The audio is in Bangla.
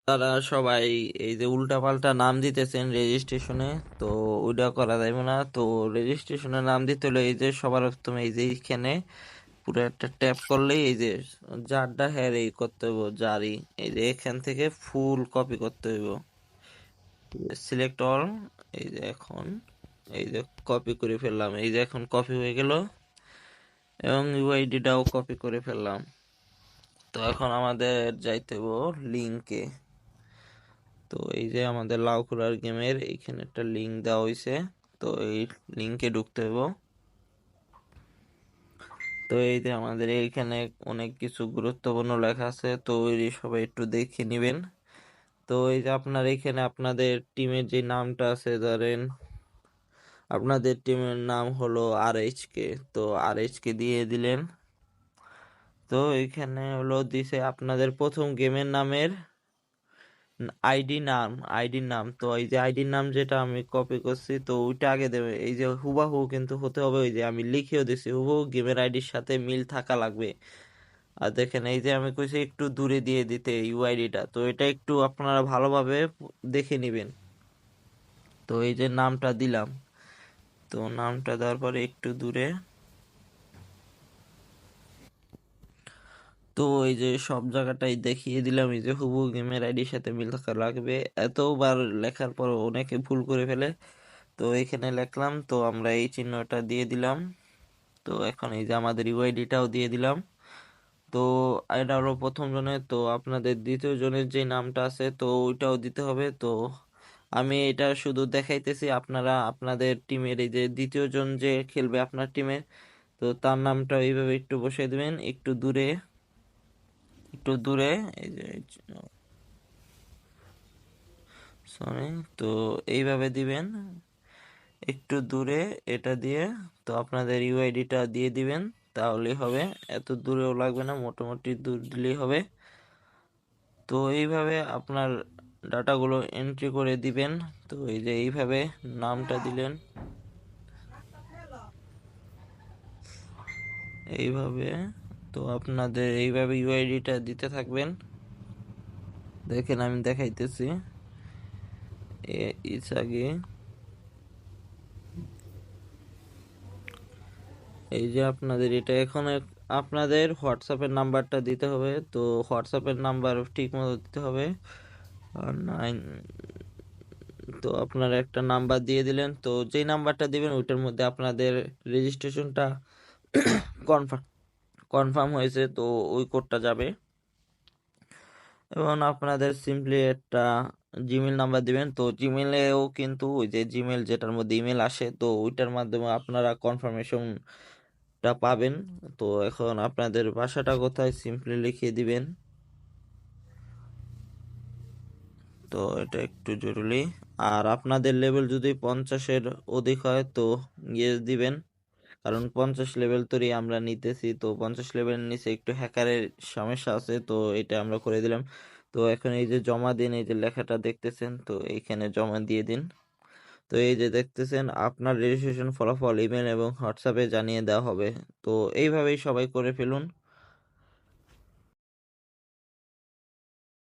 তারা সবাই এই যে উল্টাপাল্টা নাম দিতেছেন রেজিস্ট্রেশনে, তো ওইটা করা যাবে না। তো রেজিস্ট্রেশনে নাম দিতে হলে এই যে সবার প্রথমে এই যে এইখানে পুরো একটা ট্যাপ করলেই এই যে যারটা হ্যাঁ এই করতে হইব জারি, এই যে এখান থেকে ফুল কপি করতে হইব। সিলেক্ট অল, এই যে এখন এই যে কপি করে ফেললাম, এই যে এখন কপি হয়ে গেল এবং ইউআইডিটাও কপি করে ফেললাম। তো এখন আমাদের যাইতে হইব লিঙ্কে। তো এই যে আমাদের লাউকুলার গেমের এইখানে একটা লিঙ্ক দেওয়া হয়েছে, তো এই লিঙ্কে ঢুকতে হইব। তো এই যে আমাদের এইখানে অনেক কিছু গুরুত্বপূর্ণ লেখা আছে, তো ওই সবাই একটু দেখে নিবেন। তো এই যে আপনার এখানে আপনাদের টিমের যে নামটা আছে, ধরেন আপনাদের টিমের নাম হলো RHK, তো RHK দিয়ে দিলেন। তো এখানে হলো দিছে আপনাদের প্রথম গেমের নামের আইডির নাম। তো এই যে আইডির নাম যেটা আমি কপি করছি, তো ওইটা আগে দেবে। এই যে হুবাহু কিন্তু হতে হবে, ওই যে আমি লিখেও দিছি হুবহু গেমের আইডির সাথে মিল থাকা লাগবে। আর দেখেন এই যে আমি কইছি একটু দূরে দিয়ে দিতে ইউআইডিটা, তো এটা একটু আপনারা ভালোভাবে দেখে নিবেন। তো এই যে নামটা দিলাম, তো নামটা দেওয়ার পরে একটু দূরে। তো এই যে সব জায়গাটাই দেখিয়ে দিলাম, এই যে হুবহু গেমের আইডির সাথে মিল থাকা লাগবে। এতবার লেখার পর অনেকে ভুল করে ফেলে, তো এখানে লিখলাম, তো আমরা এই চিহ্নটা দিয়ে দিলাম। তো এখন এই যে আমাদের ইউআইডিটাও দিয়ে দিলাম। তো এটা হলো প্রথম জনের, তো আপনাদের দ্বিতীয় জনের যে নামটা আছে তো ওইটাও দিতে হবে। তো আমি এটা শুধু দেখাইতেছি, আপনারা আপনাদের টিমের এই যে দ্বিতীয় জন যে খেলবে আপনার টিমে, তো তার নামটা এইভাবে একটু বসিয়ে দিবেন একটু দূরে, একটু দূরে। এই যে সরি, তো এইভাবে দিবেন একটু দূরে এটা দিয়ে। তো আপনাদের ইউআইডিটা দিয়ে দিবেন, তাহলেই হবে। এত দূরেও লাগবে না, মোটামুটি দূর দিলেই হবে। তো এইভাবে আপনার ডাটাগুলো এন্ট্রি করে দিবেন। তো এই যে এইভাবে নামটা দিলেন, এইভাবে। তো আপনাদের এইভাবে ইউআইডিটা দিতে থাকবেন। দেখেন আমি দেখাইতেছি আগে। এই যে আপনাদের এটা এখন আপনাদের হোয়াটসঅ্যাপের নাম্বারটা দিতে হবে। তো হোয়াটসঅ্যাপের নাম্বার ঠিক মতো দিতে হবে। আর 9, তো আপনারা একটা নাম্বার দিয়ে দিলেন, তো যেই নাম্বারটা দিবেন ওইটার মধ্যে আপনাদের রেজিস্ট্রেশনটা কনফার্ম কনফার্ম হয়েছে, তো ওই কোডটা যাবে। এবং আপনাদের সিম্পলি একটা জিমেল নাম্বার দিবেন। তো জিমেলেও কিন্তু ওই যে জিমেল যেটার মধ্যে ইমেল আসে, তো ওইটার মাধ্যমে আপনারা কনফার্মেশনটা পাবেন। তো এখন আপনাদের বাসাটা কোথায় সিম্পলি লিখিয়ে দিবেন। তো এটা একটু জরুরি। আর আপনাদের লেভেল যদি 50-এর অধিক হয় তো ইয়েস দিবেন, কারণ 50 লেভেল তৈরি আমরা নিতেছি। তো 50 লেভেল নিচে একটু হ্যাকারের সমস্যা আছে, তো এটা আমরা করে দিলাম। তো এখন এই যে জমা দিন, এই যে লেখাটা দেখতেছেন, তো এইখানে জমা দিয়ে দিন। তো এই যে দেখতেছেন আপনার রেজিস্ট্রেশন ফলাফল ইমেল এবং হোয়াটসঅ্যাপে জানিয়ে দেওয়া হবে। তো এইভাবেই সবাই করে ফেলুন।